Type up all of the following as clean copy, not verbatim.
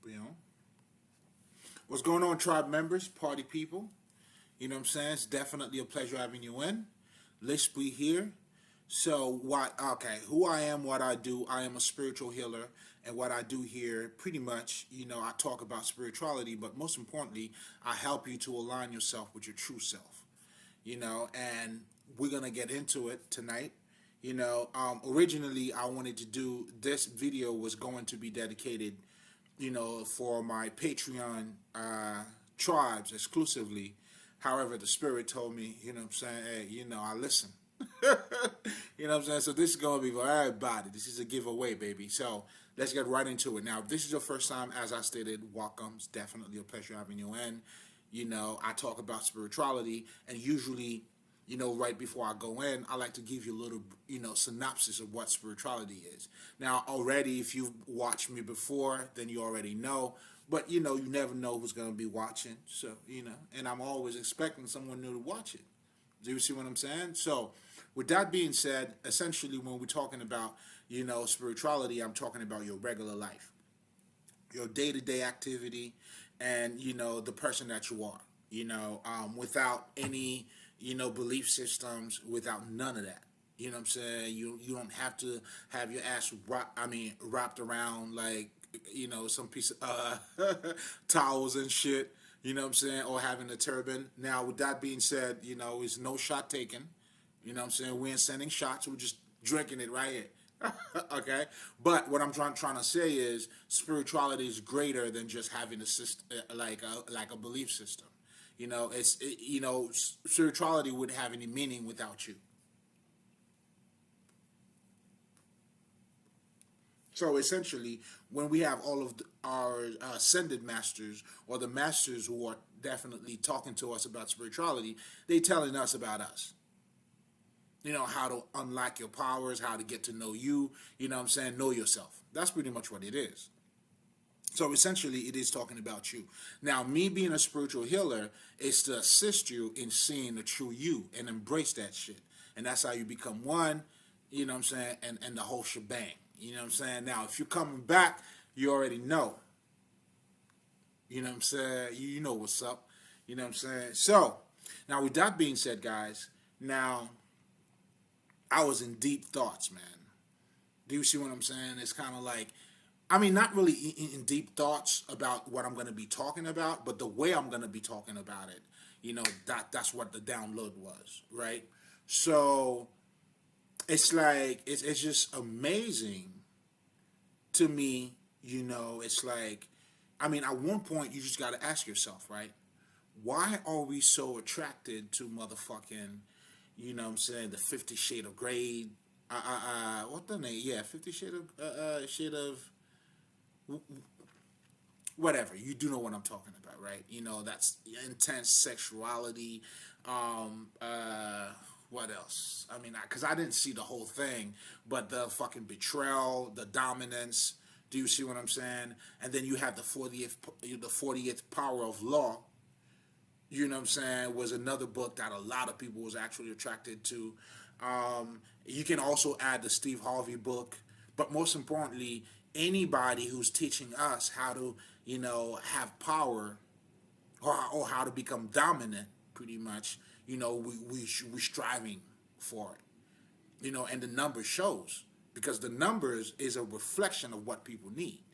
Scorpio. What's going on, tribe members, party people? You know what I'm saying? It's definitely a pleasure having you in. Let's be here. So, who I am, what I do, I am a spiritual healer. And what I do here, pretty much, I talk about spirituality, but most importantly, I help you to align yourself with your true self. And we're going to get into it tonight. Originally, I wanted to do this video was going to be dedicated for my Patreon tribes exclusively. However, the spirit told me, what I'm saying, hey, I listen. You know what I'm saying? So this is going to be for everybody. This is a giveaway, baby. So let's get right into it. Now, if this is your first time, as I stated, welcome. It's definitely a pleasure having you in. I talk about spirituality, and usually, right before I go in, I like to give you a little, synopsis of what spirituality is. Now, already, if you've watched me before, then you already know. But, you never know who's going to be watching. So, and I'm always expecting someone new to watch it. Do you see what I'm saying? So, with that being said, essentially, when we're talking about, spirituality, I'm talking about your regular life, your day-to-day activity, and, the person that you are, without any, belief systems, without none of that. You know what I'm saying? You don't have to have your ass wrapped around like, some piece of towels and shit. You know what I'm saying? Or having a turban. Now, with that being said, it's no shot taken. You know what I'm saying? We ain't sending shots. We're just drinking it right here. Okay? But what I'm trying to say is spirituality is greater than just having a system, like a belief system. Spirituality wouldn't have any meaning without you. So essentially, when we have all of our ascended masters, or the masters who are definitely talking to us about spirituality, they telling us about us. How to unlock your powers, how to get to know you, know yourself. That's pretty much what it is. So essentially, it is talking about you. Now, me being a spiritual healer is to assist you in seeing the true you and embrace that shit. And that's how you become one, and the whole shebang. You know what I'm saying? Now, if you're coming back, you already know. You know what I'm saying? You know what's up. You know what I'm saying? So, now with that being said, guys, now, I was in deep thoughts, man. Do you see what I'm saying? It's kind of like, not really in deep thoughts about what I'm going to be talking about, but the way I'm going to be talking about it, that's what the download was, right? So, it's like, it's just amazing to me, it's like, at one point, you just got to ask yourself, right? Why are we so attracted to motherfucking, the 50 Shade of Grey, what the name? Yeah, 50 Shade of, whatever. You do know what I'm talking about, right? That's intense sexuality, what else? Because I didn't see the whole thing, but the fucking betrayal, the dominance. Do you see what I'm saying? And then you have the 40th Power of Law. You know what I'm saying? Was another book that a lot of people was actually attracted to. You can also add the Steve Harvey book, but most importantly, anybody who's teaching us how to, have power, or how to become dominant, pretty much. We striving for it. And the numbers shows, because the numbers is a reflection of what people need.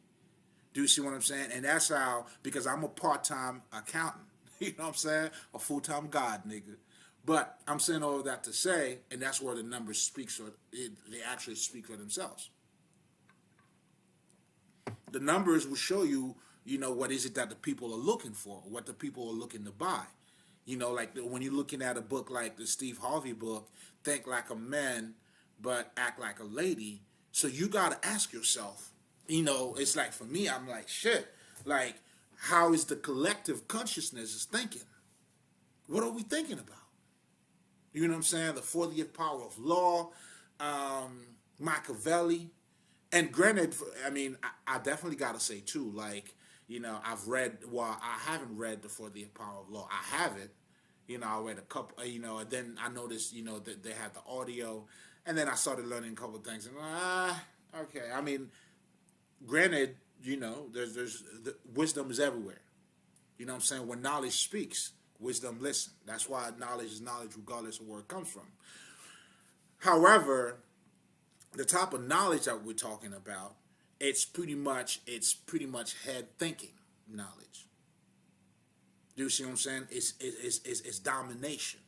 Do you see what I'm saying? And that's how, because I'm a part-time accountant, you know what I'm saying? A full-time God, nigga. But I'm saying all of that to say, and that's where the numbers speak, so they actually speak for themselves. The numbers will show you, what is it that the people are looking for, what the people are looking to buy. Like when you're looking at a book like the Steve Harvey book, Think Like a Man, but Act Like a Lady. So you got to ask yourself, it's like, for me, I'm like, shit, like, how is the collective consciousness is thinking? What are we thinking about? You know what I'm saying? The 40th Power of Law, Machiavelli. And granted, I definitely got to say, too, like, I've read, well, I haven't read the 40th Power of Law. I have it. I read a couple, and then I noticed, that they had the audio, and then I started learning a couple of things. And, okay. Granted, wisdom is everywhere. You know what I'm saying? When knowledge speaks, wisdom listen. That's why knowledge is knowledge regardless of where it comes from. However, the type of knowledge that we're talking about, it's pretty much head thinking knowledge. Do you see what I'm saying? It's domination.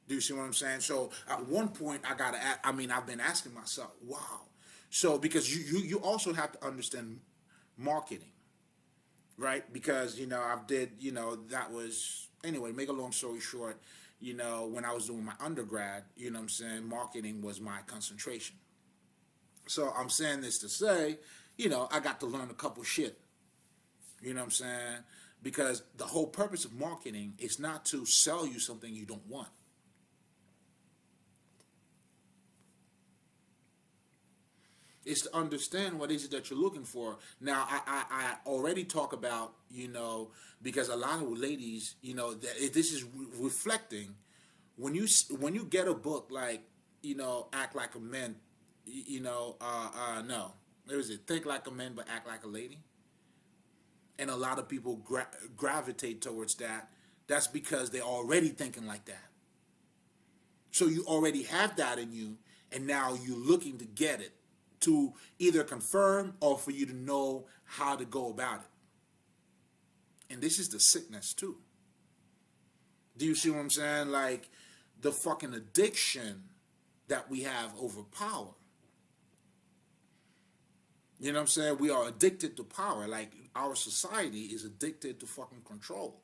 Do you see what I'm saying? So at one point, I've been asking myself, wow. So because you also have to understand marketing, right? Because I did that was anyway. Make a long story short, when I was doing my undergrad, what I'm saying, marketing was my concentration. So I'm saying this to say, I got to learn a couple shit. You know what I'm saying? Because the whole purpose of marketing is not to sell you something you don't want. Is to understand what is it that you're looking for. Now, I already talk about, because a lot of ladies, this is reflecting when you get a book like, Act Like a Man, no, there is it, Think Like a Man but Act Like a Lady, and a lot of people gravitate towards that. That's because they're already thinking like that. So you already have that in you, and now you're looking to get it to either confirm or for you to know how to go about it. And this is the sickness too. Do you see what I'm saying? Like the fucking addiction that we have over power. You know what I'm saying? We are addicted to power. Like our society is addicted to fucking control.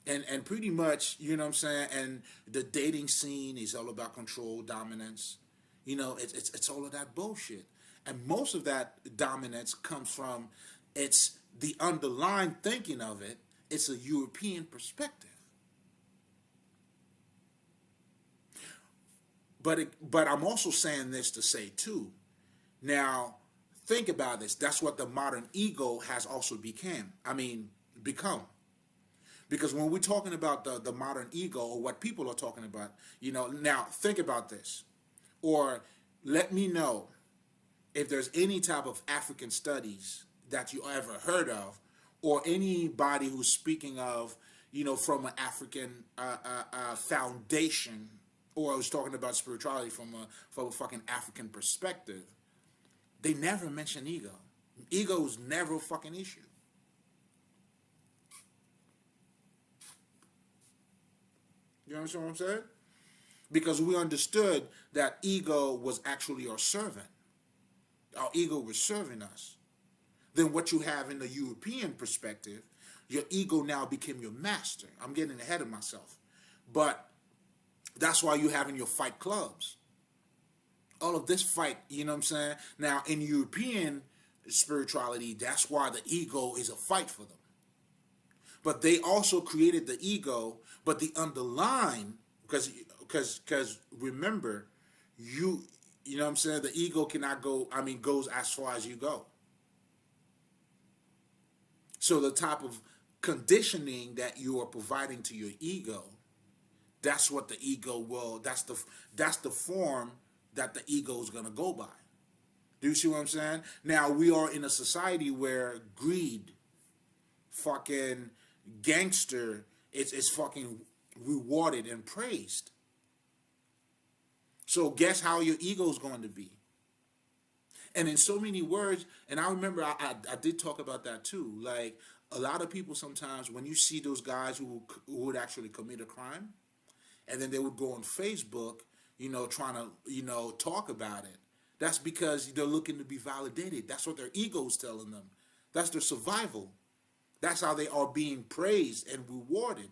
And pretty much, you know what I'm saying? And the dating scene is all about control, dominance. It's all of that bullshit. And most of that dominance comes from, it's the underlying thinking of it. It's a European perspective. But I'm also saying this to say too. Now, think about this. That's what the modern ego has also become. Because when we're talking about the modern ego, or what people are talking about, now think about this. Or let me know if there's any type of African studies that you ever heard of, or anybody who's speaking of, from an African foundation, or was talking about spirituality from a fucking African perspective. They never mention ego. Ego is never a fucking issue. You understand what I'm saying? Because we understood that ego was actually our servant. Our ego was serving us. Then what you have in the European perspective, your ego now became your master. I'm getting ahead of myself. But that's why you have in your fight clubs. All of this fight, you know what I'm saying? Now, in European spirituality, that's why the ego is a fight for them. But they also created the ego, but the underlying, because remember, you know what I'm saying? The ego cannot goes as far as you go. So the type of conditioning that you are providing to your ego, that's what the ego will, that's the form that the ego is going to go by. Do you see what I'm saying? Now, we are in a society where greed, fucking gangster, it's fucking rewarded and praised. So guess how your ego is going to be? And in so many words, and I remember I did talk about that too. Like a lot of people sometimes, when you see those guys who would actually commit a crime, and then they would go on Facebook, trying to, talk about it. That's because they're looking to be validated. That's what their ego's telling them. That's their survival. That's how they are being praised and rewarded.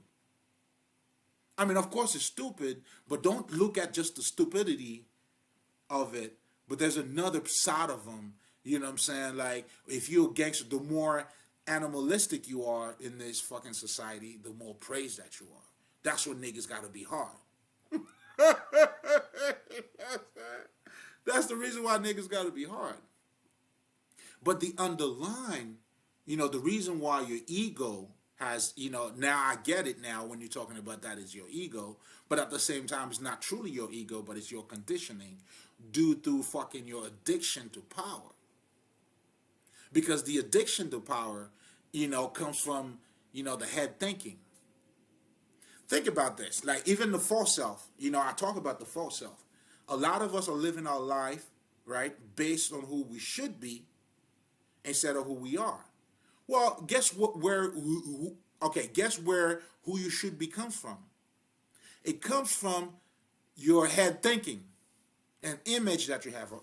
I mean, of course it's stupid, but don't look at just the stupidity of it. But there's another side of them. You know what I'm saying? Like, if you're a gangster, the more animalistic you are in this fucking society, the more praised that you are. That's what niggas gotta be hard. That's the reason why niggas gotta be hard. But the underlying, the reason why your ego has, now I get it now when you're talking about that is your ego, but at the same time, it's not truly your ego, but it's your conditioning due to fucking your addiction to power. because the addiction to power, comes from, the head thinking. Think about this. Like, even the false self, I talk about the false self. A lot of us are living our life, right, based on who we should be instead of who we are. Well, guess what? Guess where who you should be comes from. It comes from your head thinking, an image that you have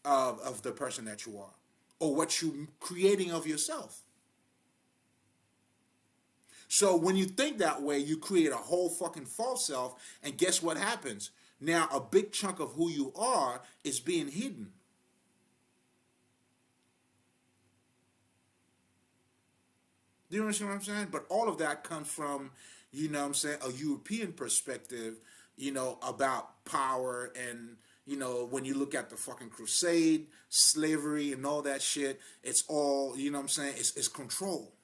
of the person that you are, or what you're creating of yourself. So when you think that way, you create a whole fucking false self, and guess what happens? Now a big chunk of who you are is being hidden. Do you understand what I'm saying? But all of that comes from, a European perspective, about power and, when you look at the fucking crusade, slavery and all that shit, it's all, it's control.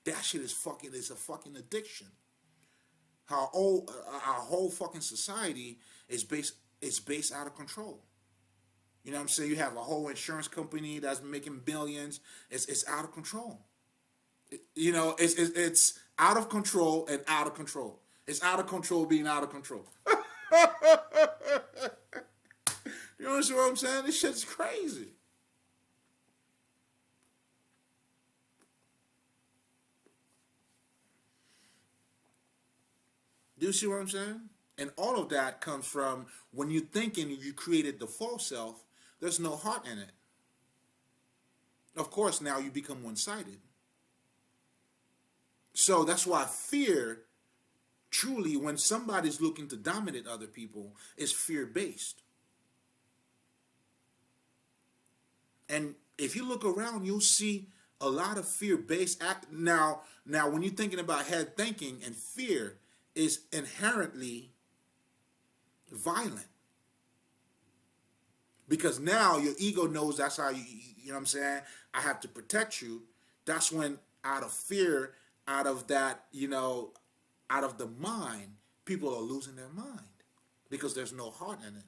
That shit is a fucking addiction. Our whole fucking society is based out of control. You know what I'm saying? You have a whole insurance company that's making billions. It's out of control. It's out of control and out of control. It's out of control being out of control. You understand what I'm saying? This shit's crazy. Do you see what I'm saying? And all of that comes from when you're thinking you created the false self, there's no heart in it. Of course, now you become one-sided. So that's why fear, truly, when somebody's looking to dominate other people, is fear-based. And if you look around, you'll see a lot of fear-based act. Now, when you're thinking about head thinking, and fear is inherently violent. Because now your ego knows that's how you know what I'm saying? I have to protect you. That's when, out of fear, out of that, out of the mind, people are losing their mind. Because there's no heart in it.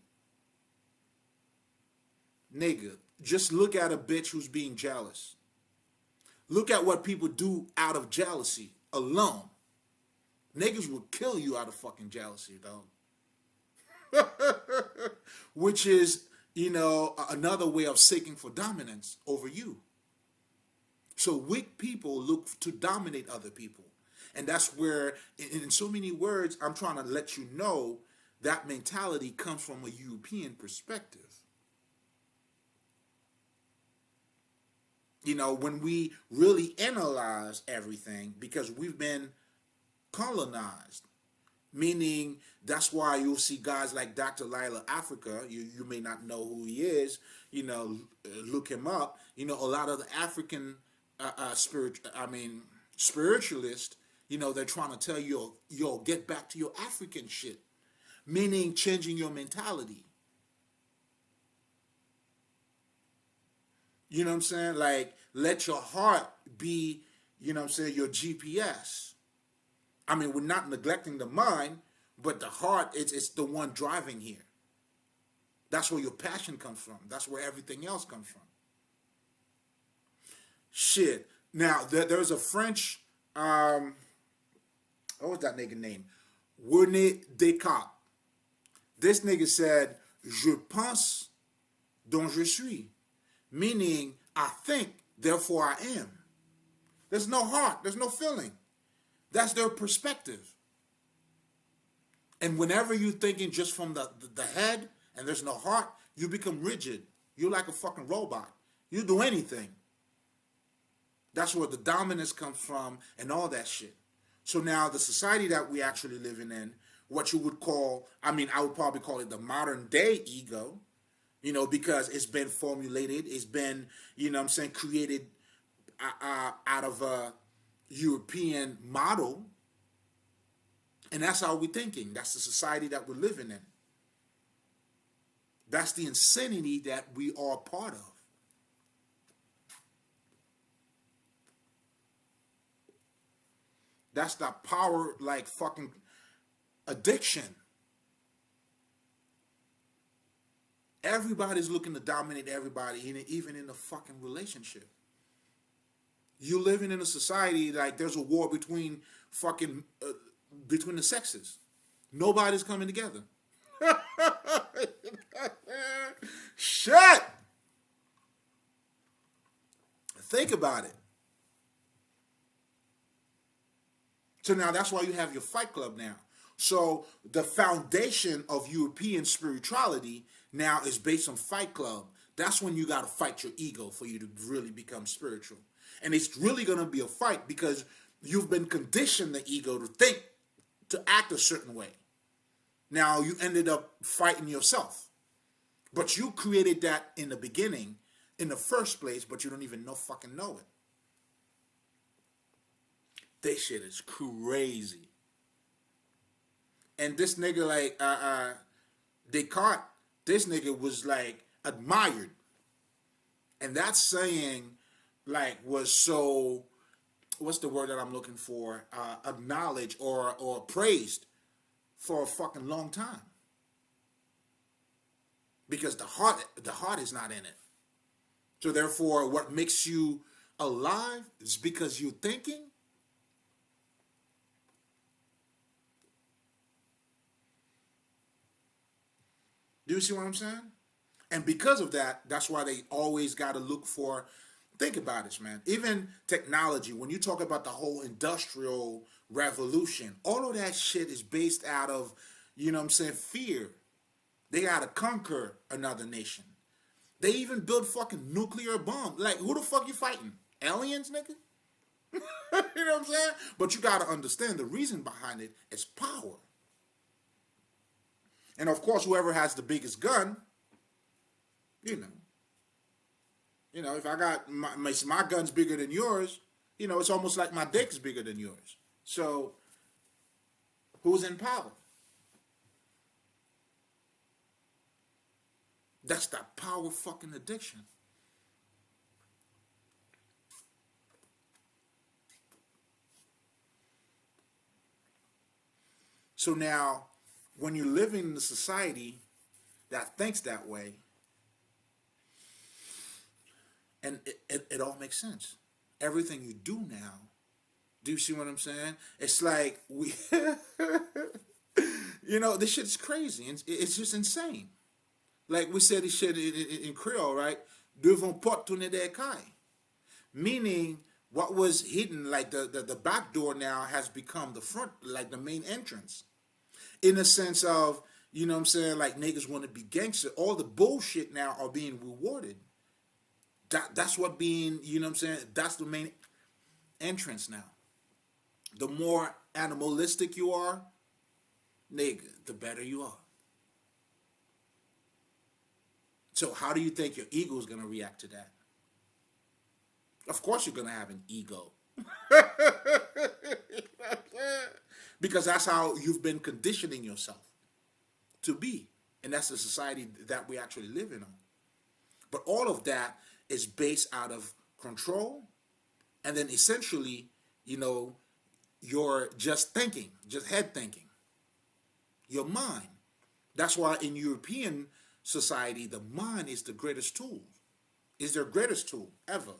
Nigga, just look at a bitch who's being jealous. Look at what people do out of jealousy alone. Niggas will kill you out of fucking jealousy, dog. Which is, another way of seeking for dominance over you. So weak people look to dominate other people. And that's where, in so many words, I'm trying to let you know that mentality comes from a European perspective. When we really analyze everything, because we've been colonized, meaning that's why you'll see guys like Dr. Lila Afrika. You may not know who he is. Look him up. A lot of the African spiritualists. They're trying to tell you, yo, get back to your African shit, meaning changing your mentality. You know what I'm saying? Like, let your heart be, your GPS. We're not neglecting the mind, but the heart, it's the one driving here. That's where your passion comes from. That's where everything else comes from. Shit. Now, there's a French, what was that nigga name? René Descartes. This nigga said, je pense, donc je suis. Meaning, I think, therefore I am. There's no heart. There's no feeling. That's their perspective. And whenever you're thinking just from the head and there's no heart, you become rigid. You're like a fucking robot. You do anything. That's where the dominance comes from and all that shit. So now the society that we actually living in, what you would call, I would probably call it the modern day ego, because it's been formulated, it's been, created out of a European model. And that's how we're thinking. That's the society that we're living in. That's the insanity that we are part of. That's that power, like fucking addiction. Everybody's looking to dominate everybody, even in a fucking relationship. You living in a society like there's a war between fucking between the sexes. Nobody's coming together. Shit. Think about it. So now that's why you have your Fight Club now. So the foundation of European spirituality now is based on Fight Club. That's when you got to fight your ego for you to really become spiritual. And it's really going to be a fight because you've been conditioned the ego to think, to act a certain way. Now you ended up fighting yourself. But you created that in the beginning, in the first place, but you don't even fucking know it. This shit is crazy. And this nigga like Descartes, this nigga was like admired. And that saying like was so, what's the word that I'm looking for? Acknowledged or praised for a fucking long time. Because the heart is not in it. So therefore, what makes you alive is because you're thinking. Do you see what I'm saying? And because of that, that's why they always got to look for, think about this, man. Even technology, when you talk about the whole industrial revolution, all of that shit is based out of, you know what I'm saying, fear. They got to conquer another nation. They even build fucking nuclear bombs. Like, who the fuck you fighting? Aliens, nigga? You know what I'm saying? But you got to understand the reason behind it is power. And of course, whoever has the biggest gun, you know, if I got my gun's bigger than yours, you know, it's almost like my dick's bigger than yours. So, who's in power? That's that power fucking addiction. So now, when you're living in a society that thinks that way, and it all makes sense. Everything you do now, do you see what I'm saying? It's like we, you know, this shit's crazy. It's just insane. Like we said this shit in Creole, right? Devant porte tourner des cailles. Meaning, what was hidden, like the back door now has become the front, like the main entrance. In the sense of, you know what I'm saying, like niggas want to be gangster. All the bullshit now are being rewarded. That's what being, you know what I'm saying, that's the main entrance now. The more animalistic you are, nigga, the better you are. So how do you think your ego is going to react to that? Of course you're going to have an ego. Because that's how you've been conditioning yourself to be. And that's the society that we actually live in. But all of that is based out of control. And then essentially, you know, you're just thinking, just head thinking. Your mind. That's why in European society, the mind is the greatest tool. Is their greatest tool ever.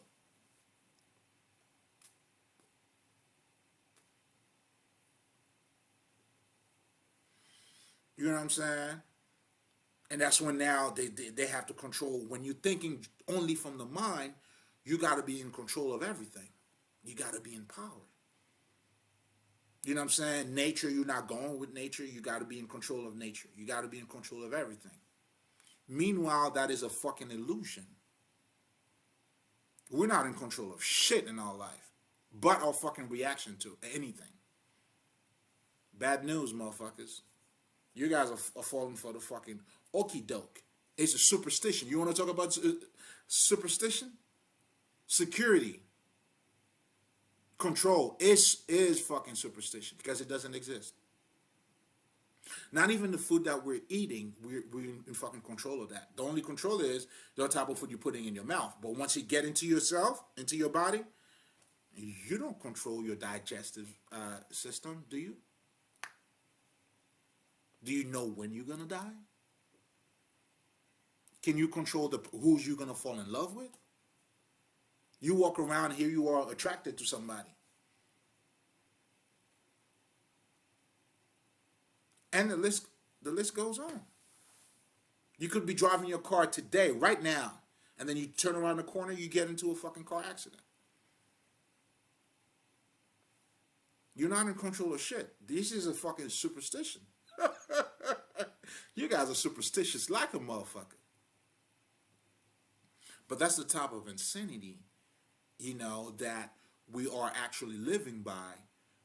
You know what I'm saying? And that's when now they have to control. When you're thinking only from the mind, you got to be in control of everything. You got to be in power. You know what I'm saying? Nature, you're not going with nature. You got to be in control of nature. You got to be in control of everything. Meanwhile, that is a fucking illusion. We're not in control of shit in our life, but our fucking reaction to anything. Bad news, motherfuckers. You guys are falling for the fucking okie doke. It's a superstition. You want to talk about superstition? Security. Control is fucking superstition because it doesn't exist. Not even the food that we're eating, we're in fucking control of that. The only control is the type of food you're putting in your mouth. But once you get into yourself, into your body, you don't control your digestive system, do you? Do you know when you're going to die? Can you control who's you gonna fall in love with? You walk around here, you are attracted to somebody, and the list goes on. You could be driving your car today, right now, and then you turn around the corner, you get into a fucking car accident. You're not in control of shit. This is a fucking superstition. You guys are superstitious like a motherfucker. But that's the type of insanity, that we are actually living by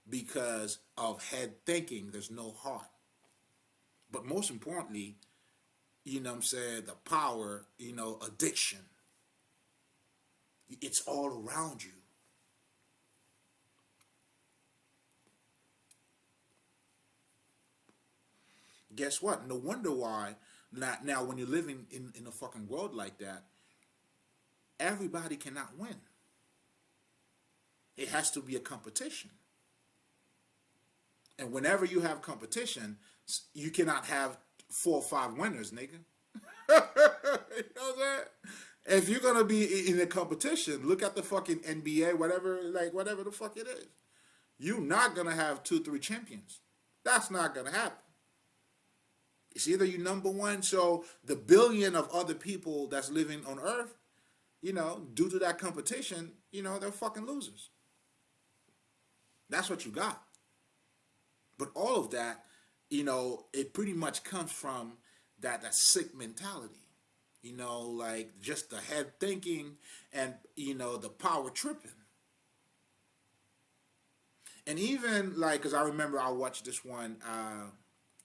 because of head thinking. There's no heart. But most importantly, the power, addiction. It's all around you. Guess what? No wonder why now when you're living in a fucking world like that, everybody cannot win. It has to be a competition. And whenever you have competition, you cannot have 4 or 5 winners, nigga. You know what I'm saying? If you're gonna be in a competition, look at the fucking NBA, whatever the fuck it is. You're not gonna have 2, 3 champions. That's not gonna happen. It's either you number one, so the billion of other people that's living on Earth, due to that competition, they're fucking losers. That's what you got. But all of that, it pretty much comes from that sick mentality. Like just the head thinking and, the power tripping. And even like, because I remember I watched this one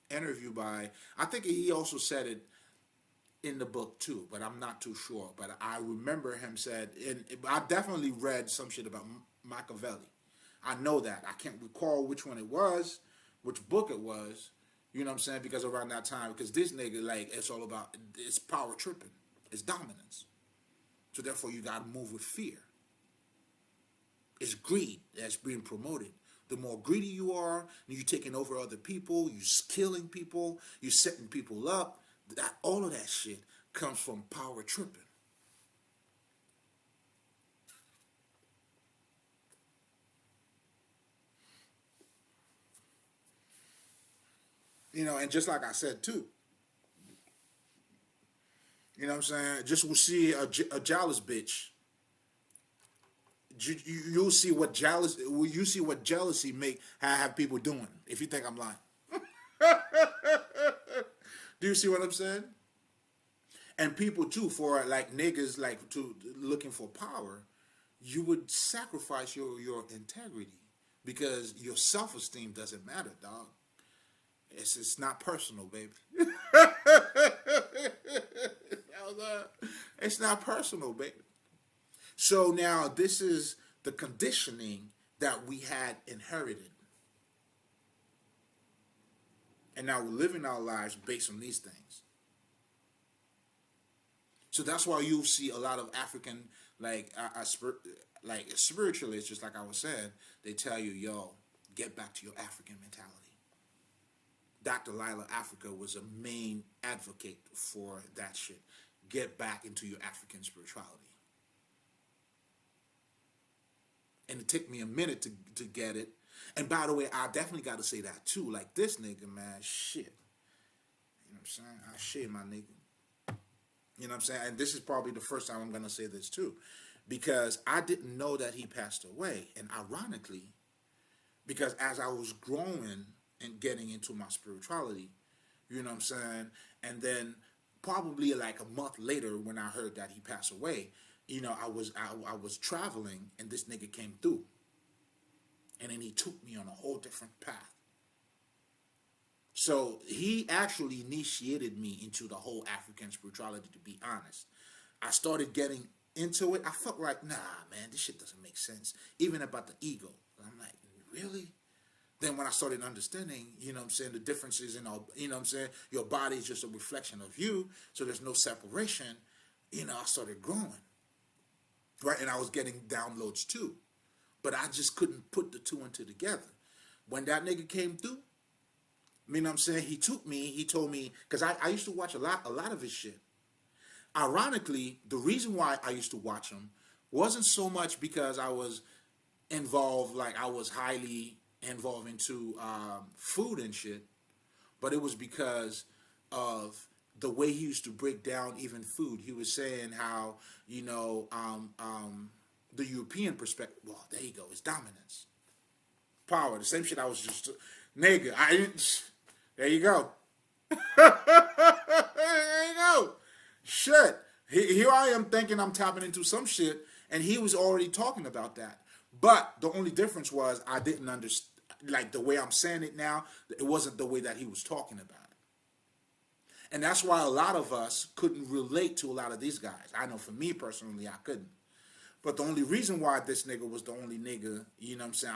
interview by, I think he also said it in the book too, but I'm not too sure. But I remember him said, and I definitely read some shit about Machiavelli. I know that. I can't recall which one it was, which book it was, you know what I'm saying? Because around that time, because this nigga, like, it's all about, it's power tripping. It's dominance. So therefore, you got to move with fear. It's greed that's being promoted. The more greedy you are, you're taking over other people, you're killing people, you're setting people up. All of that shit comes from power tripping. And just like I said too, you know what I'm saying? Just will see a jealous bitch. You'll see what jealousy have people doing. If you think I'm lying, do you see what I'm saying? And people too, for like niggas, like to looking for power, you would sacrifice your integrity because your self-esteem doesn't matter, dog. It's not personal, baby. It's not personal, baby. So now this is the conditioning that we had inherited. And now we're living our lives based on these things. So that's why you see a lot of African, like spiritualists, just like I was saying, they tell you, yo, get back to your African mentality. Dr. Lila Afrika was a main advocate for that shit. Get back into your African spirituality. And it took me a minute to get it. And by the way, I definitely got to say that too. Like this nigga, man, shit. You know what I'm saying? I shit my nigga. You know what I'm saying? And this is probably the first time I'm going to say this too. Because I didn't know that he passed away. And ironically, because as I was growing and getting into my spirituality, you know what I'm saying? And then probably like a month later when I heard that he passed away, I was traveling and this nigga came through. And then he took me on a whole different path. So he actually initiated me into the whole African spirituality, to be honest. I started getting into it. I felt like, nah, man, this shit doesn't make sense. Even about the ego. I'm like, really? Then when I started understanding, you know what I'm saying, the differences in all, you know what I'm saying, your body is just a reflection of you, so there's no separation, I started growing. Right? And I was getting downloads too. But I just couldn't put the two and two together. When that nigga came through, you know what I'm saying, he took me, he told me, because I used to watch a lot of his shit. Ironically, the reason why I used to watch them wasn't so much because I was involved, like I was highly involved into food and shit, but it was because of the way he used to break down even food. He was saying how, you know, the European perspective, well, there you go, it's dominance. Power, the same shit I was just, nigga, I didn't, there you go. There you go. Shit. Here I am thinking I'm tapping into some shit, and he was already talking about that. But the only difference was I didn't understand, like the way I'm saying it now, it wasn't the way that he was talking about it. And that's why a lot of us couldn't relate to a lot of these guys. I know for me personally, I couldn't. But the only reason why this nigga was the only nigga, you know what I'm saying,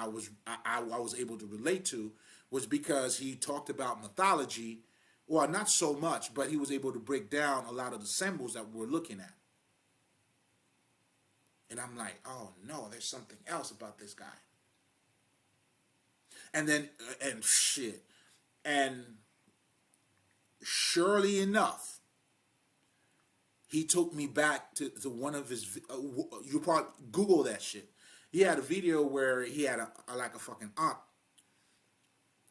I was able to relate to was because he talked about mythology, well, not so much, but he was able to break down a lot of the symbols that we're looking at. And I'm like, oh no, there's something else about this guy. And then, and shit. And surely enough, he took me back to one of his, you probably Google that shit. He had a video where he had like a fucking ankh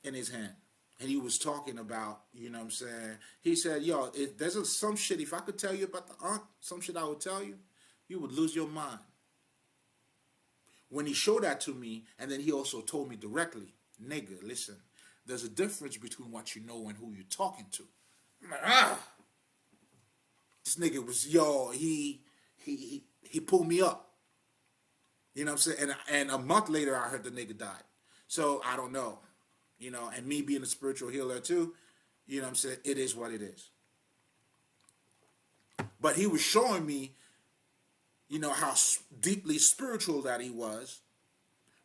in his hand. And he was talking about, you know what I'm saying? He said, yo, if there's some shit, if I could tell you about the ankh, some shit I would tell you, you would lose your mind. When he showed that to me, and then he also told me directly, nigga, listen, there's a difference between what you know and who you're talking to. I'm like, ah. This nigga was, yo, he pulled me up. You know what I'm saying? And a month later, I heard the nigga died. So I don't know. You know, and me being a spiritual healer too, you know what I'm saying? It is what it is. But he was showing me, you know, how deeply spiritual that he was.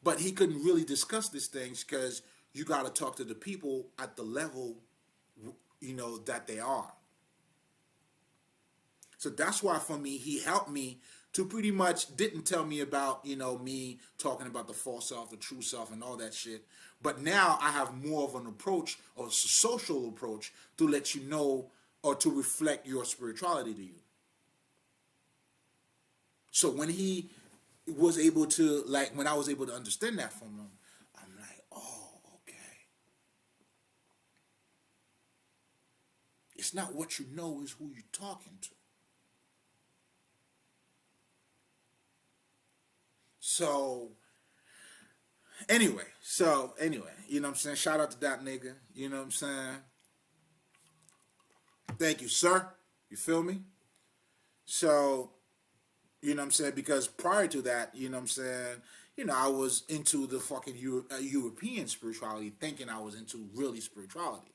But he couldn't really discuss these things because you got to talk to the people at the level, you know, that they are. So that's why for me, he helped me to pretty much didn't tell me about, you know, me talking about the false self, the true self and all that shit. But now I have more of an approach or a social approach to let you know or to reflect your spirituality to you. So when he was able to, like, when I was able to understand that from him, I'm like, oh, okay. It's not what you know, it's who you're talking to. So anyway, you know what I'm saying? Shout out to that nigga. You know what I'm saying? Thank you, sir. You feel me? So, you know what I'm saying? Because prior to that, you know what I'm saying? You know, I was into the fucking European spirituality, thinking I was into really spirituality.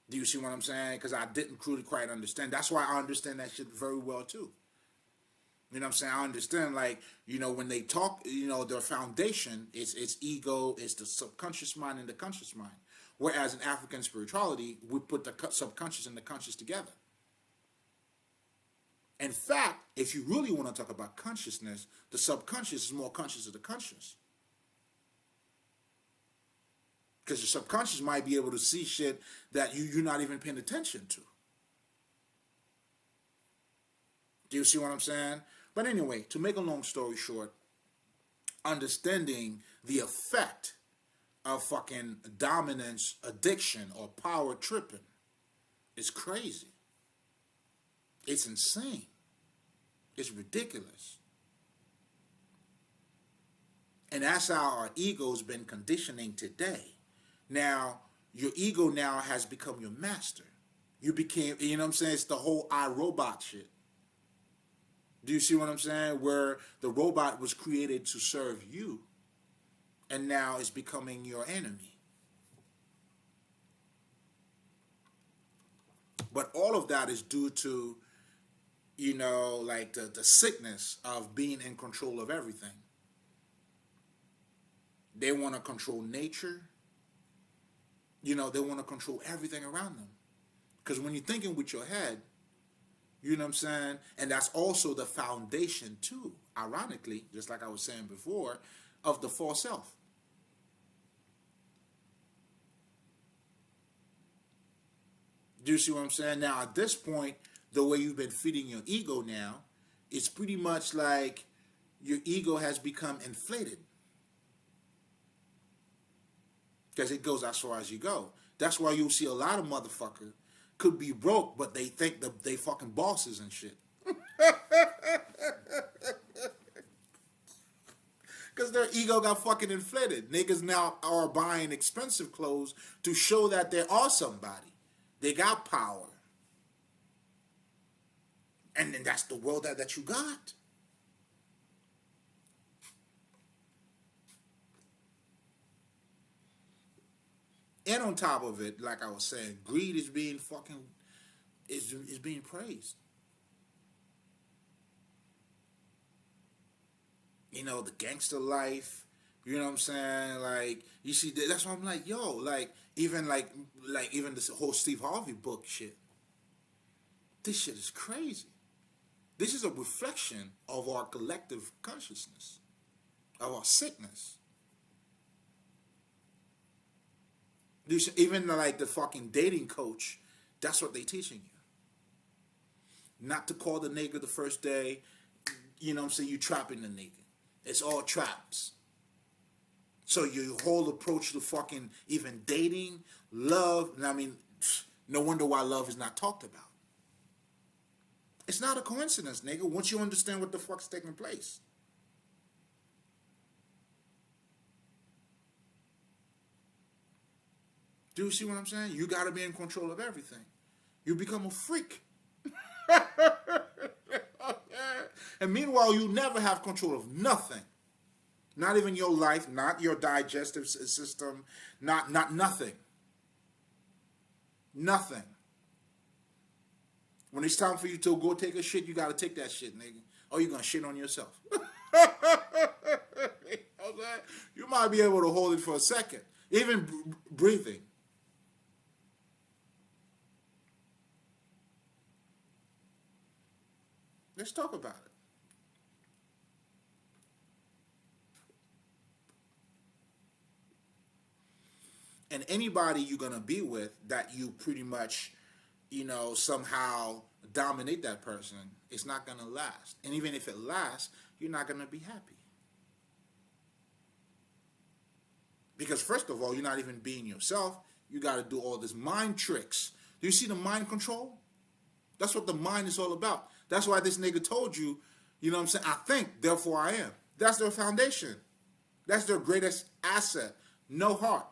Do you see what I'm saying? Because I didn't truly quite understand. That's why I understand that shit very well, too. You know what I'm saying? I understand, like, you know, when they talk, you know, their foundation is ego, it's the subconscious mind and the conscious mind. Whereas in African spirituality, we put the subconscious and the conscious together. In fact, if you really want to talk about consciousness, the subconscious is more conscious of the conscious. Because your subconscious might be able to see shit that you're not even paying attention to. Do you see what I'm saying? But anyway, to make a long story short, understanding the effect of fucking dominance, addiction, or power tripping is crazy. It's insane. It's ridiculous. And that's how our ego's been conditioning today. Now, your ego now has become your master. You became, you know what I'm saying? It's the whole iRobot shit. Do you see what I'm saying? Where the robot was created to serve you, and now it's becoming your enemy. But all of that is due to, you know, like the sickness of being in control of everything. They want to control nature. You know, they want to control everything around them. Because when you're thinking with your head, you know what I'm saying? And that's also the foundation, too, ironically, just like I was saying before, of the false self. Do you see what I'm saying? Now, at this point, the way you've been feeding your ego now, it's pretty much like your ego has become inflated. Because it goes as far as you go. That's why you'll see a lot of motherfuckers could be broke, but they think that they fucking bosses and shit. Because their ego got fucking inflated. Niggas now are buying expensive clothes to show that they are somebody. They got power. And then that's the world that you got. And on top of it, like I was saying, greed is being fucking is being praised. You know, the gangster life, you know what I'm saying? Like, you see, that's why I'm like, yo, like even this whole Steve Harvey book shit. This shit is crazy. This is a reflection of our collective consciousness, of our sickness. Even like the fucking dating coach, that's what they teaching you. Not to call the nigga the first day, you know what I'm saying, you trapping the nigga. It's all traps. So your whole approach to fucking even dating, love, and I mean, no wonder why love is not talked about. It's not a coincidence, nigga, once you understand what the fuck's taking place. Do you see what I'm saying? You got to be in control of everything. You become a freak. And meanwhile, you never have control of nothing. Not even your life, not your digestive system, not nothing. Nothing. When it's time for you to go take a shit, you got to take that shit, nigga. Or you're going to shit on yourself. You might be able to hold it for a second. Even breathing. Let's talk about it. And anybody you're going to be with that you pretty much, you know, somehow dominate that person, it's not going to last. And even if it lasts, you're not going to be happy. Because first of all, you're not even being yourself. You got to do all this mind tricks. Do you see the mind control? That's what the mind is all about. That's why this nigga told you, you know what I'm saying, I think, therefore I am. That's their foundation. That's their greatest asset. No heart.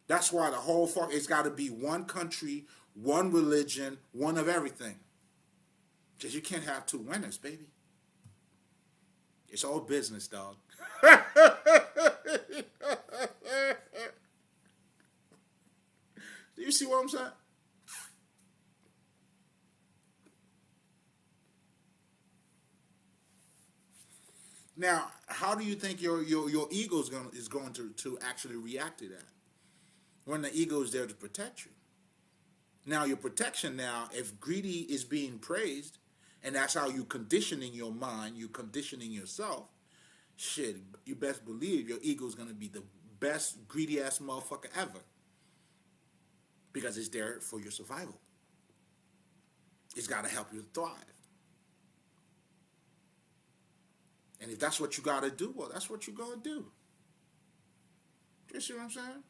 That's why the whole fuck, it's got to be one country, one religion, one of everything. Because you can't have two winners, baby. It's all business, dog. Do you see what I'm saying? Now, how do you think your ego is going to actually react to that? When the ego is there to protect you. Now, your protection now, if greedy is being praised, and that's how you conditioning your mind, you conditioning yourself, shit, you best believe your ego is going to be the best greedy ass motherfucker ever. Because it's there for your survival. It's got to help you thrive. And if that's what you got to do, well, that's what you're going to do. You see what I'm saying?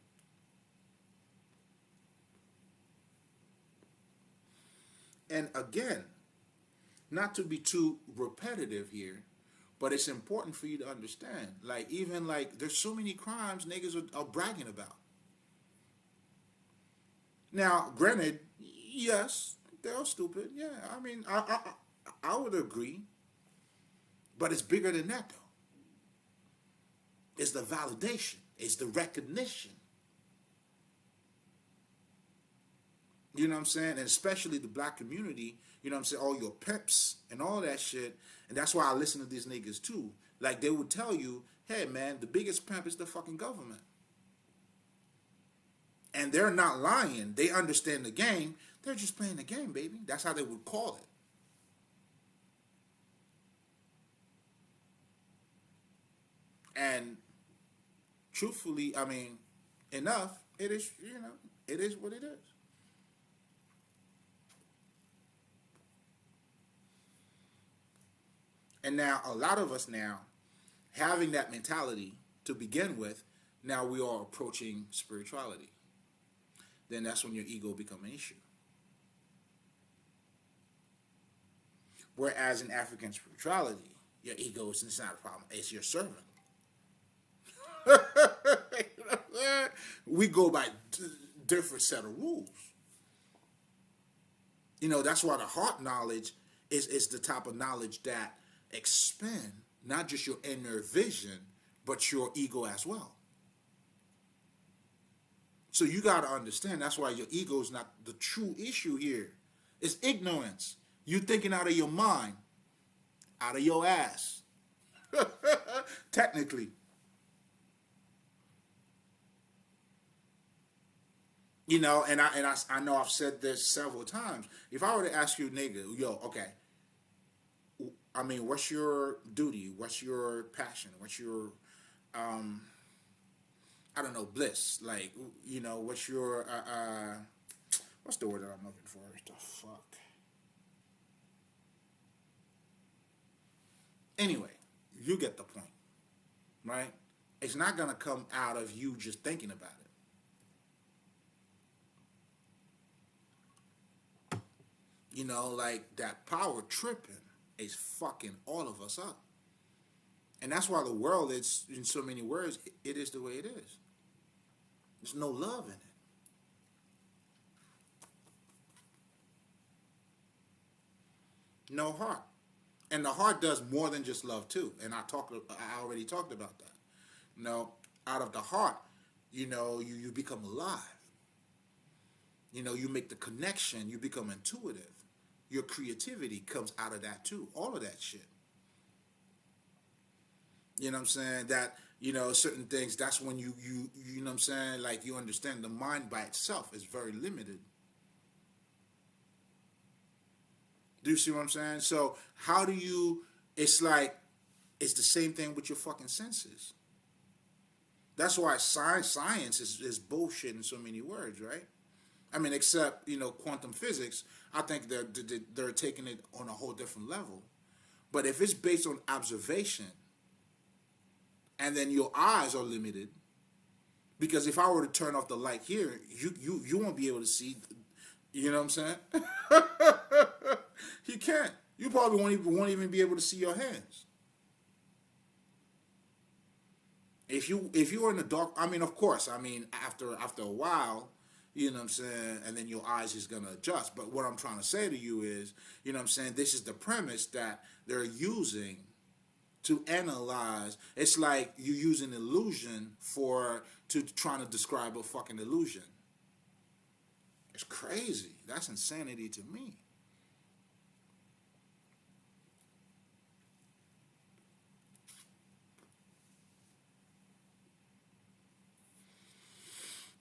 And again, not to be too repetitive here, but it's important for you to understand. Like, even like, there's so many crimes niggas are bragging about. Now, granted, yes, they're stupid. Yeah, I mean, I would agree. But it's bigger than that, though. It's the validation. It's the recognition. You know what I'm saying? And especially the black community, you know what I'm saying? All your pimps and all that shit. And that's why I listen to these niggas, too. Like, they would tell you, hey, man, the biggest pimp is the fucking government. And they're not lying. They understand the game. They're just playing the game, baby. That's how they would call it. And truthfully, I mean, enough, it is, you know, it is what it is. And now a lot of us now having that mentality to begin with, now we are approaching spirituality. Then that's when your ego become an issue. Whereas in African spirituality, your ego is not a problem; it's your servant. We go by different set of rules. You know, that's why the heart knowledge is the type of knowledge that expand not just your inner vision, but your ego as well. So you got to understand that's why your ego is not the true issue here. It's ignorance. You thinking out of your mind, out of your ass. Technically. You know, and I know I've said this several times. If I were to ask you, nigga, yo, okay, I mean, what's your duty? What's your passion? What's your, I don't know, bliss? Like, you know, what's your, what's the word that I'm looking for? What the fuck? Anyway, you get the point, right? It's not going to come out of you just thinking about it. You know, like that power tripping is fucking all of us up. And that's why the world is, in so many words, it is the way it is. There's no love in it. No heart. And the heart does more than just love too. And I already talked about that. You know, out of the heart, you know, you become alive. You know, you make the connection, you become intuitive. Your creativity comes out of that too. All of that shit. You know what I'm saying? That, you know, certain things, that's when you know what I'm saying? Like, you understand the mind by itself is very limited. Do you see what I'm saying? So how do you, it's like, it's the same thing with your fucking senses. That's why science is bullshit in so many words, right? I mean, except, you know, quantum physics, I think they're taking it on a whole different level. But if it's based on observation, and then your eyes are limited, because if I were to turn off the light here, you won't be able to see, you know what I'm saying? You can't. You probably won't even be able to see your hands. If you are in the dark, I mean, of course, I mean, after a while, you know what I'm saying, and then your eyes is going to adjust. But what I'm trying to say to you is, you know what I'm saying, this is the premise that they're using to analyze. It's like you use an illusion to trying to describe a fucking illusion. It's crazy. That's insanity to me.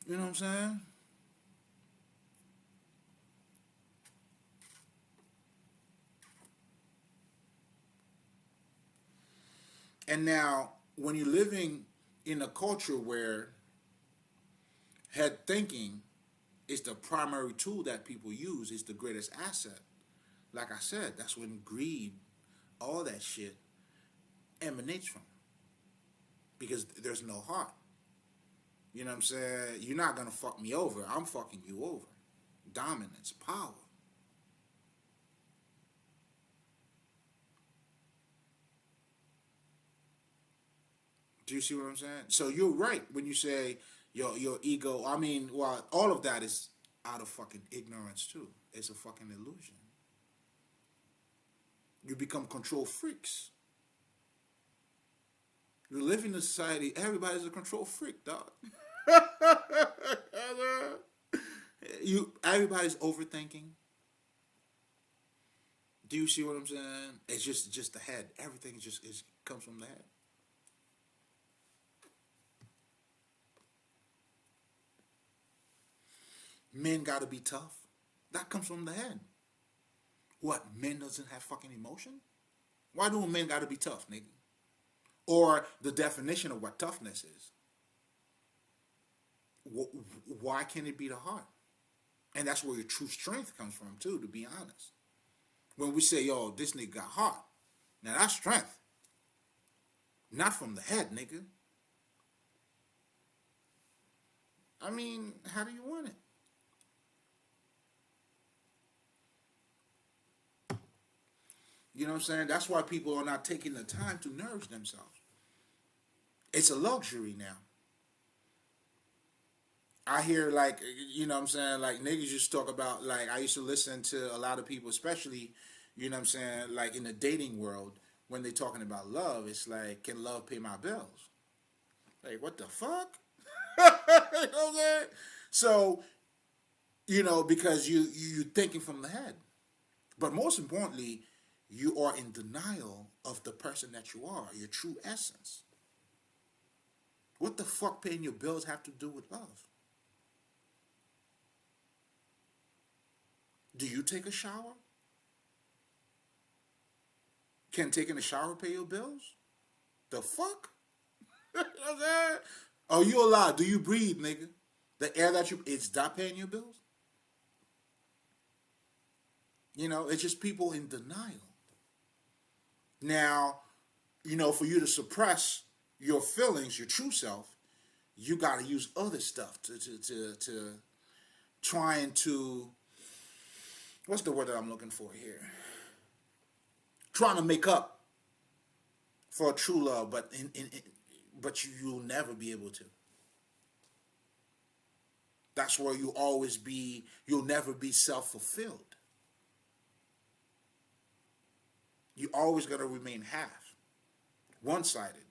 You know what I'm saying? And now, when you're living in a culture where head thinking is the primary tool that people use, is the greatest asset, like I said, that's when greed, all that shit, emanates from. Because there's no heart. You know what I'm saying? You're not going to fuck me over. I'm fucking you over. Dominance, power. Do you see what I'm saying? So you're right when you say your ego. I mean, well, all of that is out of fucking ignorance too. It's a fucking illusion. You become control freaks. You live in a society, everybody's a control freak, dog. Everybody's overthinking. Do you see what I'm saying? It's just the head. Everything comes from the head. Men gotta be tough. That comes from the head. What? Men doesn't have fucking emotion? Why do men gotta be tough, nigga? Or the definition of what toughness is. Why can't it be the heart? And that's where your true strength comes from too, to be honest. When we say, yo, this nigga got heart. Now that's strength. Not from the head, nigga. I mean, how do you want it? You know what I'm saying? That's why people are not taking the time to nourish themselves. It's a luxury now. I hear like, you know what I'm saying, like niggas just talk about, like, I used to listen to a lot of people, especially, you know what I'm saying, like in the dating world, when they talking about love, it's like, can love pay my bills? Like, what the fuck? You know what I'm saying? So, because you thinking from the head. But most importantly, you are in denial of the person that you are, your true essence. What the fuck paying your bills have to do with love? Do you take a shower? Can taking a shower pay your bills? The fuck? You know what I'm saying? Oh, you alive? Do you breathe, nigga? The air that it's not paying your bills? It's just people in denial. Now, for you to suppress your feelings, your true self, you got to use other stuff to trying to, what's the word that I'm looking for here? Trying to make up for a true love, but but you'll never be able to. That's where you'll never be self-fulfilled. You're always going to remain half, one-sided.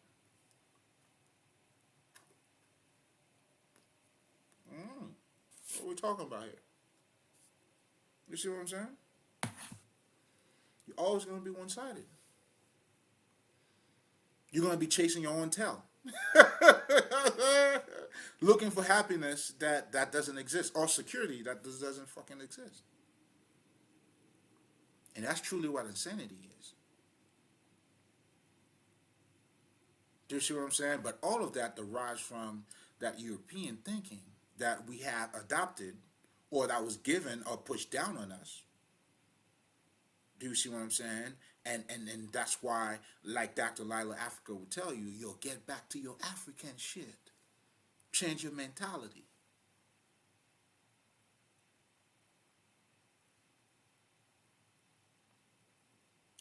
What are we talking about here? You see what I'm saying? You're always going to be one-sided. You're going to be chasing your own tail. Looking for happiness that doesn't exist, or security that doesn't fucking exist. And that's truly what insanity is. Do you see what I'm saying? But all of that derives from that European thinking that we have adopted, or that was given or pushed down on us. Do you see what I'm saying? And that's why, like Dr. Lila Afrika would tell you, you'll get back to your African shit. Change your mentality.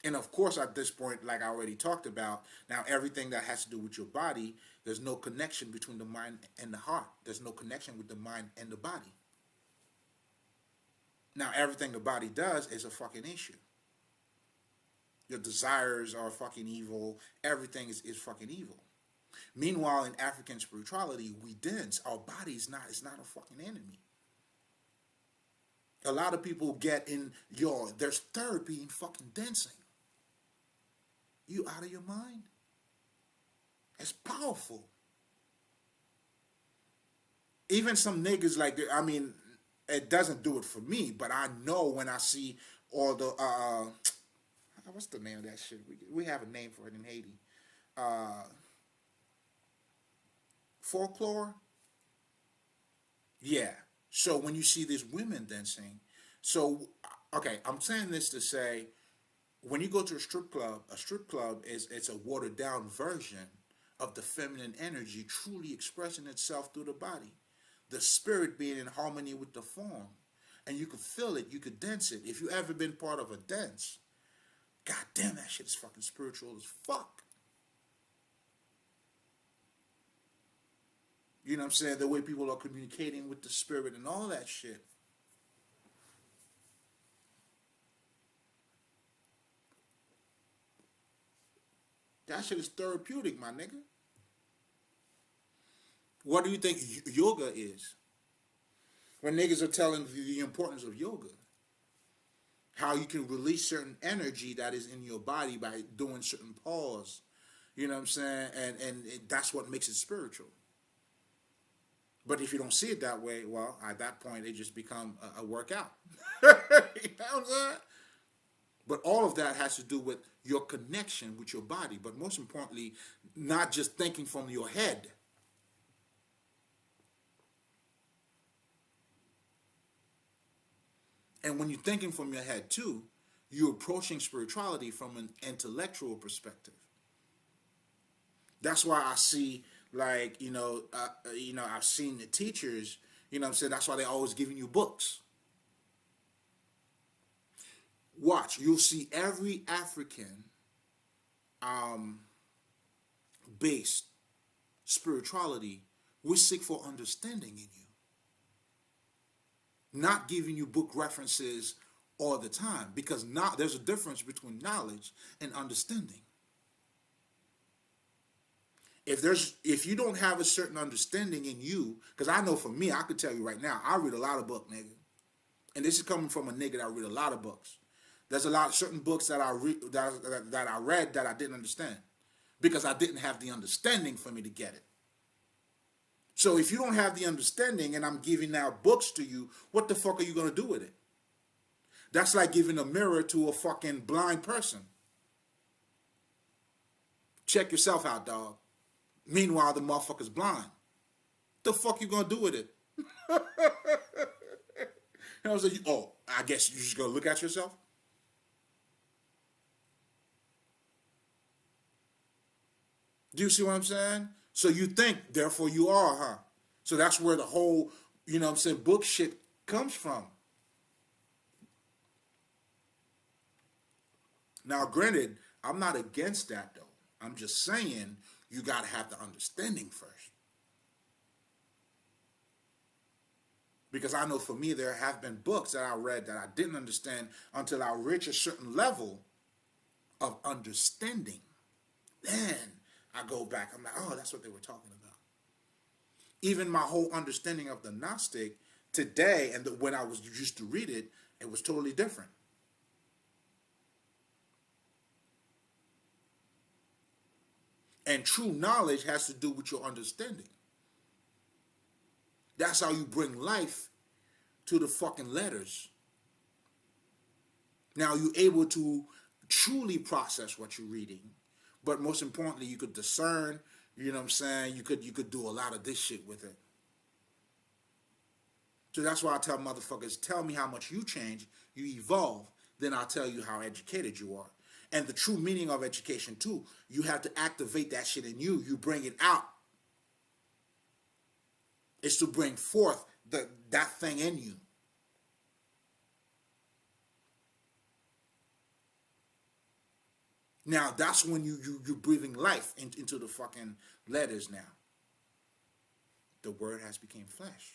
And of course, at this point, like I already talked about, now everything that has to do with your body, there's no connection between the mind and the heart. There's no connection with the mind and the body. Now, everything the body does is a fucking issue. Your desires are fucking evil. Everything is fucking evil. Meanwhile, in African spirituality, we dance. Our body is not a fucking enemy. A lot of people get in, there's therapy in fucking dancing. You out of your mind? It's powerful. Even some niggas like, it doesn't do it for me, but I know when I see all the, what's the name of that shit? We have a name for it in Haiti. Folklore? Yeah. So when you see these women dancing, okay, I'm saying this to say, when you go to a strip club it's a watered down version of the feminine energy truly expressing itself through the body. The spirit being in harmony with the form. And you could feel it, you could dance it. If you ever been part of a dance, god damn, that shit is fucking spiritual as fuck. You know what I'm saying? The way people are communicating with the spirit and all that shit. That shit is therapeutic, my nigga. What do you think yoga is? When niggas are telling the importance of yoga. How you can release certain energy that is in your body by doing certain pause. You know what I'm saying? And that's what makes it spiritual. But if you don't see it that way, well, at that point, it just become a workout. You know what I'm saying? But all of that has to do with your connection with your body. But most importantly, not just thinking from your head. And when you're thinking from your head too, You're approaching spirituality from an intellectual perspective. That's why I see, like, I've seen the teachers, I'm saying, that's why they're always giving you books. Watch, you'll see every African um, based spirituality will seek for understanding in you, not giving you book references all the time, because now there's a difference between knowledge and understanding. If you don't have a certain understanding in you, because I know for me, I could tell you right now, I read a lot of books, nigga, and this is coming from a nigga that read a lot of books. There's a lot of certain books that I read that I didn't understand because I didn't have the understanding for me to get it. So if you don't have the understanding and I'm giving out books to you, what the fuck are you going to do with it? That's like giving a mirror to a fucking blind person. Check yourself out, dog. Meanwhile, the motherfucker's blind. The fuck you going to do with it? I was like, oh, I guess you just going to look at yourself? Do you see what I'm saying? So you think, therefore you are, huh? So that's where the whole, book shit comes from. Now, granted, I'm not against that, though. I'm just saying you got to have the understanding first. Because I know for me, there have been books that I read that I didn't understand until I reached a certain level of understanding. Then I go back, I'm like, oh, that's what they were talking about. Even my whole understanding of the Gnostic today and when I was used to read it, it was totally different. And true knowledge has to do with your understanding. That's how you bring life to the fucking letters. Now you're able to truly process what you're reading. But most importantly, you could discern, you could do a lot of this shit with it. So that's why I tell motherfuckers, tell me how much you change, you evolve, then I'll tell you how educated you are. And the true meaning of education too, you have to activate that shit in you. You bring it out. It's to bring forth that thing in you. Now that's when you're breathing life into the fucking letters now. The word has become flesh.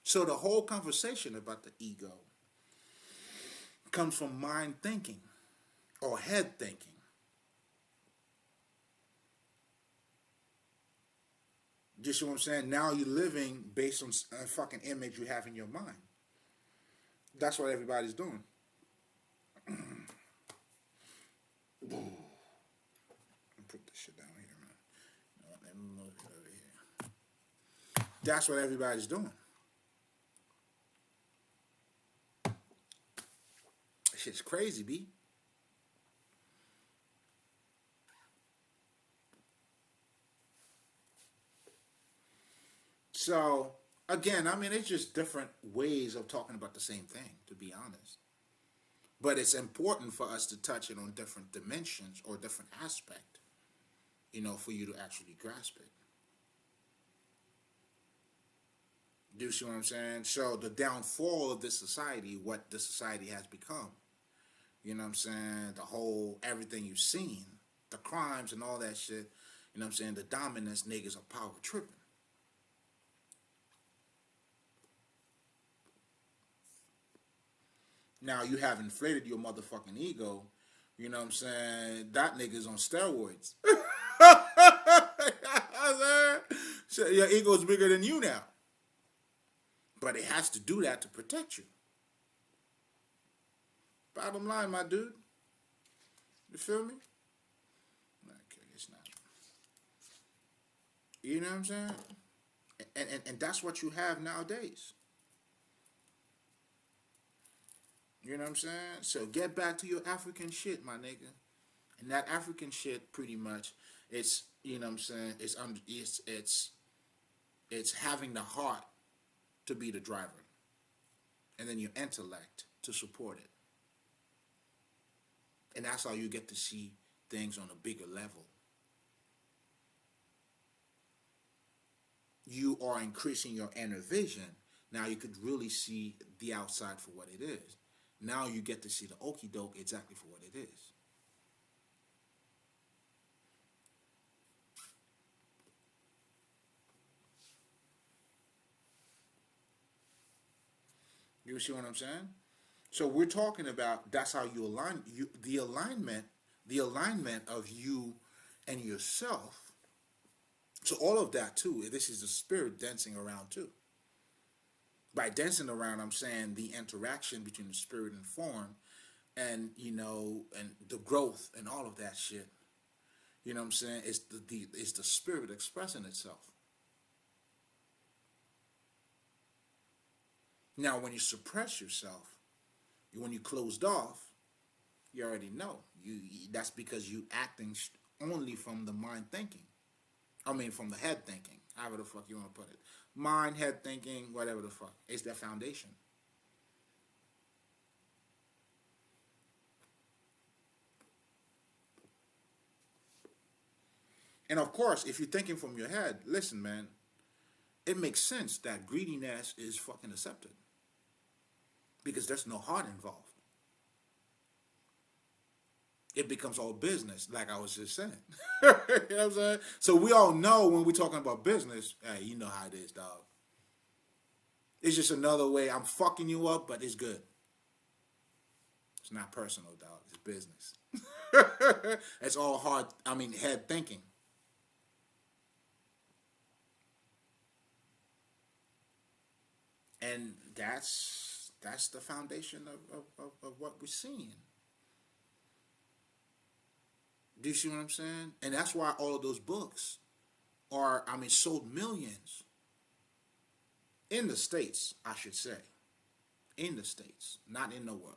So the whole conversation about the ego comes from mind thinking or head thinking. You see what I'm saying? Now you're living based on a fucking image you have in your mind. That's what everybody's doing. Put this shit down here, man. Let me move it over here. That's what everybody's doing. Shit's crazy, B. So, again, it's just different ways of talking about the same thing, to be honest. But it's important for us to touch it on different dimensions or different aspect, for you to actually grasp it. Do you see what I'm saying? So the downfall of this society, what this society has become, the whole, everything you've seen, the crimes and all that shit, the dominance, niggas are power tripping. Now you have inflated your motherfucking ego, that nigga's on steroids. So your ego's bigger than you now. But it has to do that to protect you. Bottom line, my dude. You feel me? Okay, it's not. You know what I'm saying? And that's what you have nowadays. You know what I'm saying? So get back to your African shit, my nigga. And that African shit, pretty much, It's, you know what I'm saying, it's having the heart to be the driver, and then your intellect to support it. And that's how you get to see things on a bigger level. You are increasing your inner vision. Now you could really see the outside for what it is. Now you get to see the okie doke exactly for what it is. You see what I'm saying? So we're talking about that's how you align the alignment of you and yourself. So all of that too, this is the spirit dancing around too. By dancing around, I'm saying the interaction between the spirit and form, and and the growth and all of that shit. You know what I'm saying? It's the spirit expressing itself. Now, when you suppress yourself, when you closed off, you already know. That's because you acting only from the mind thinking. I mean, from the head thinking. However the fuck you want to put it. Mind, head thinking, whatever the fuck. It's that foundation. And of course, if you're thinking from your head, listen, man, it makes sense that greediness is fucking accepted. Because there's no heart involved. It becomes all business, like I was just saying. You know what I'm saying? So we all know when we're talking about business, hey, you know how it is, dog. It's just another way I'm fucking you up, but it's good. It's not personal, dog. It's business. It's all head thinking. And that's the foundation of what we're seeing. Do you see what I'm saying? And that's why all of those books are, sold millions. In the States, I should say. In the States, not in the world.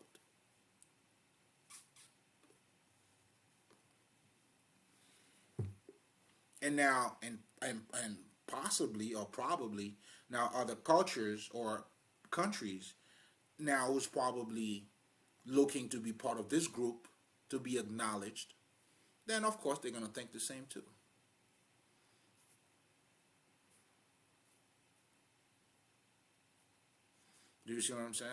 And now, and possibly or probably, now other cultures or countries now who's probably looking to be part of this group, to be acknowledged, then of course they're going to think the same too. Do you see what I'm saying?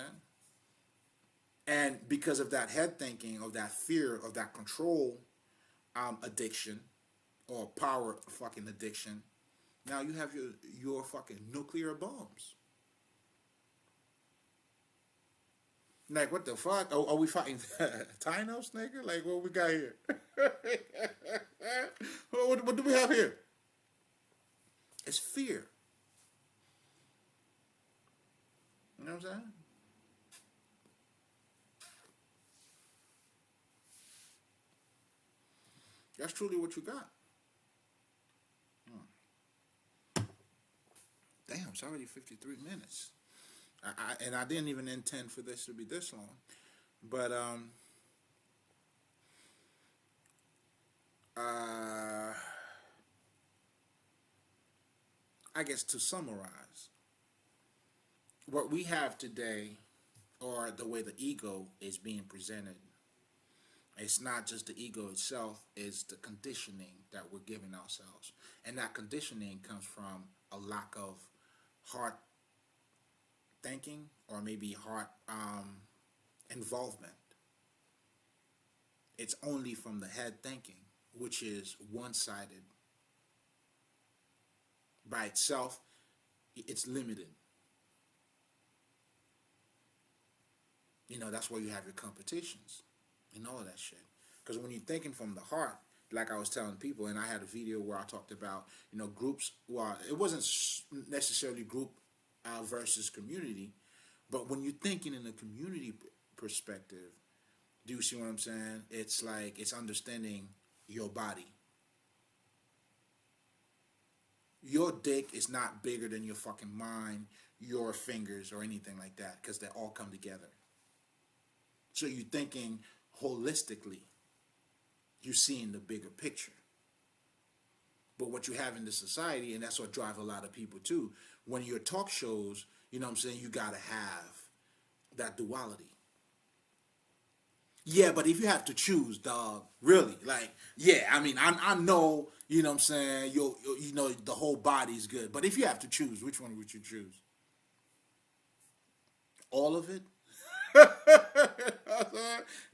And because of that head thinking, of that fear, of that control addiction, or power fucking addiction, now you have your fucking nuclear bombs. Like, what the fuck? Are we fighting Thanos, nigga? Like, what we got here? What do we have here? It's fear. You know what I'm saying? That's truly what you got. Damn, it's already 53 minutes. And I didn't even intend for this to be this long. But, I guess to summarize, what we have today, or the way the ego is being presented, it's not just the ego itself, it's the conditioning that we're giving ourselves. And that conditioning comes from a lack of heart thinking, or maybe heart involvement. It's only from the head thinking, which is one-sided. By itself, it's limited. That's where you have your competitions and all of that shit. Because when you're thinking from the heart, like I was telling people, and I had a video where I talked about, groups. Well, it wasn't necessarily group versus community, but when you're thinking in a community perspective, do you see what I'm saying? It's like, it's understanding your body. Your dick is not bigger than your fucking mind, your fingers, or anything like that, because they all come together. So you're thinking holistically. You're seeing the bigger picture. but what you have in the society, and that's what drives a lot of people too. When your talk shows, you know what I'm saying, you gotta have that duality. Yeah, but if you have to choose, dog, really, like, yeah, I mean, I know, you know what I'm saying, you know, the whole body's good, but if you have to choose, which one would you choose? All of it?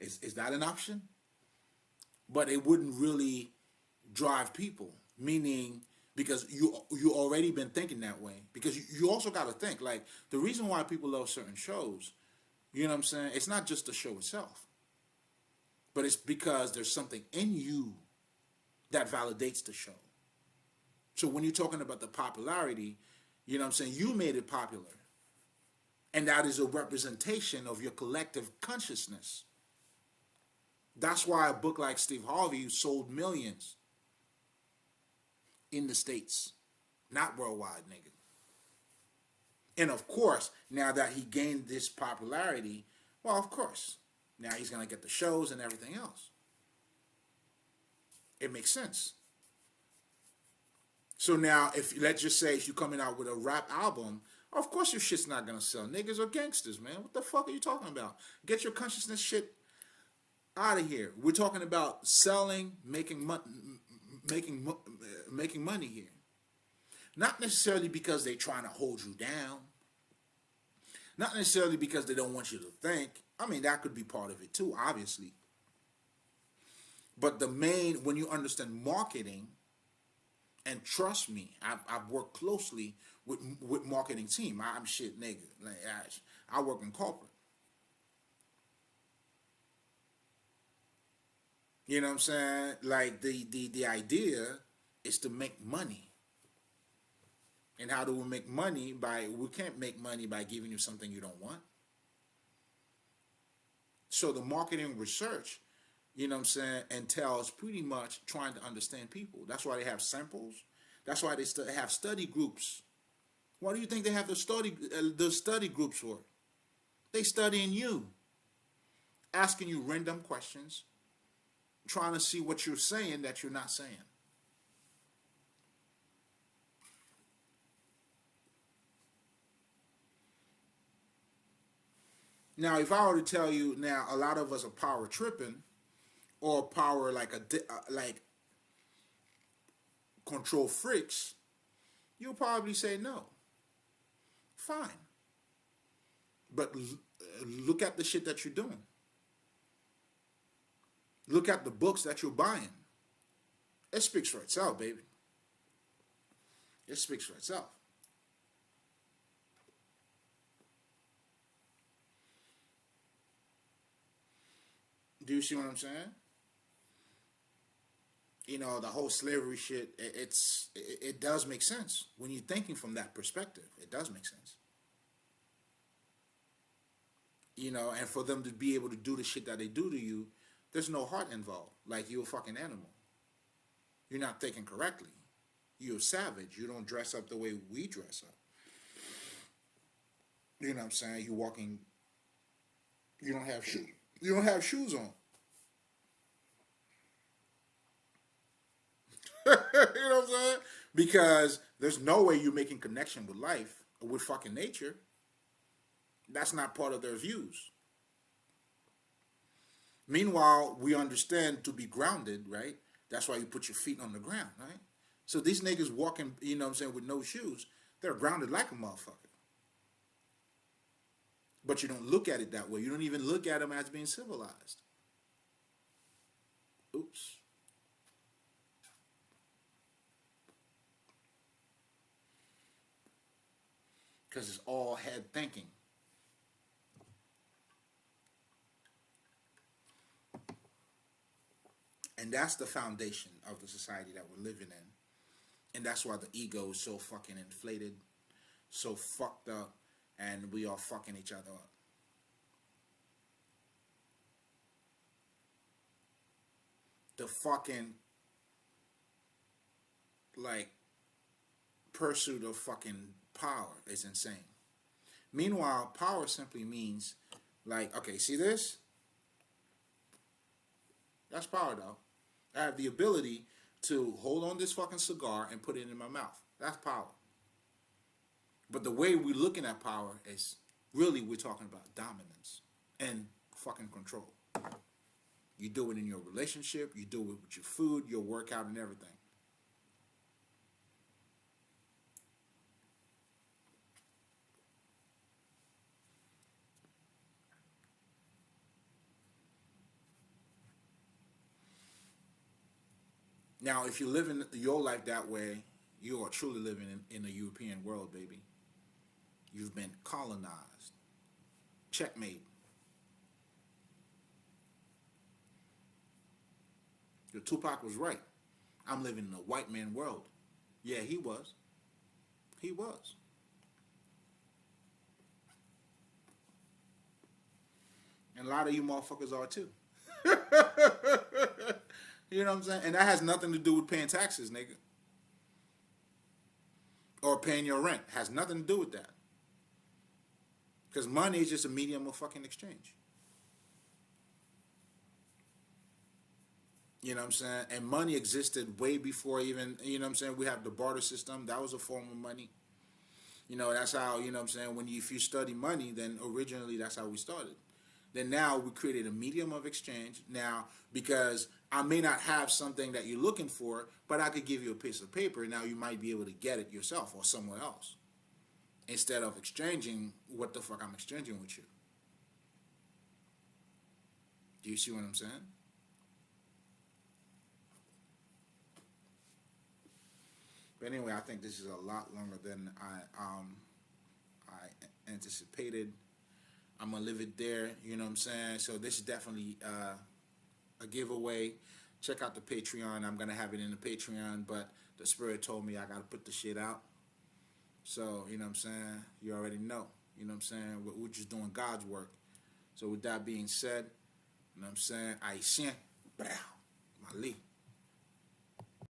Is that an option? But it wouldn't really drive people, meaning because you already been thinking that way. Because you also got to think like the reason why people love certain shows, you know what I'm saying? It's not just the show itself, but it's because there's something in you that validates the show. So when you're talking about the popularity, you know what I'm saying? You made it popular. And that is a representation of your collective consciousness. That's why a book like Steve Harvey sold millions in the States, not worldwide, nigga. And of course, now that he gained this popularity, well, of course, now he's going to get the shows and everything else. It makes sense. So now, if let's just say if you're coming out with a rap album, of course your shit's not going to sell. Niggas are gangsters, man. What the fuck are you talking about? Get your consciousness shit out of here. We're talking about selling, making money here. Not necessarily because they're trying to hold you down. Not necessarily because they don't want you to think. I mean, that could be part of it too, obviously. But the main, when you understand marketing, and trust me, I've worked closely with marketing team. I'm shit nigga. Like, I work in corporate. You know what I'm saying? Like the idea is to make money. And how do we make money? We can't make money by giving you something you don't want. So the marketing research, you know what I'm saying, entails pretty much trying to understand people. That's why they have samples. That's why they have study groups. Why do you think they have the study groups for? They studying you, asking you random questions, trying to see what you're saying that you're not saying. Now, if I were to tell you now, a lot of us are power tripping, or power like control freaks, you'll probably say no. Fine, but look at the shit that you're doing. Look at the books that you're buying. It speaks for itself, baby. It speaks for itself. Do you see what I'm saying? You know, the whole slavery shit, it does make sense. When you're thinking from that perspective, it does make sense. You know, and for them to be able to do the shit that they do to you, there's no heart involved. Like, you're a fucking animal. You're not thinking correctly. You're a savage. You don't dress up the way we dress up. You know what I'm saying? You're walking, you don't have shoes. You don't have shoes on. You know what I'm saying? Because there's no way you're making connection with life, with fucking nature. That's not part of their views. Meanwhile, we understand to be grounded, right? That's why you put your feet on the ground, right? So these niggas walking, you know what I'm saying, with no shoes, they're grounded like a motherfucker. But you don't look at it that way. You don't even look at them as being civilized. Oops. Because it's all head thinking. And that's the foundation of the society that we're living in. And that's why the ego is so fucking inflated, so fucked up, and we are fucking each other up. The fucking, like, pursuit of fucking power is insane. Meanwhile, power simply means, like, okay, see this? That's power, though. I have the ability to hold on this fucking cigar and put it in my mouth. That's power. But the way we're looking at power is really we're talking about dominance and fucking control. You do it in your relationship, you do it with your food, your workout, and everything. Now, if you live in your life that way, you are truly living in a European world, baby. You've been colonized. Checkmate. Your Tupac was right. I'm living in a white man world. Yeah, he was. He was. And a lot of you motherfuckers are too. You know what I'm saying? And that has nothing to do with paying taxes, nigga. Or paying your rent. Has nothing to do with that. Because money is just a medium of fucking exchange. You know what I'm saying? And money existed way before even, you know what I'm saying, we have the barter system. That was a form of money. You know, that's how, you know what I'm saying, if you study money, then originally that's how we started. Then now we created a medium of exchange. Now, because I may not have something that you're looking for, but I could give you a piece of paper. Now you might be able to get it yourself or somewhere else. Instead of exchanging what the fuck I'm exchanging with you. Do you see what I'm saying? But anyway, I think this is a lot longer than I anticipated. I'm gonna leave it there. You know what I'm saying? So this is definitely a giveaway. Check out the Patreon. I'm gonna have it in the Patreon, but the Spirit told me I gotta put the shit out. So, you know what I'm saying? You already know. You know what I'm saying? We're just doing God's work. So with that being said, you know what I'm saying? Aishen, Mali.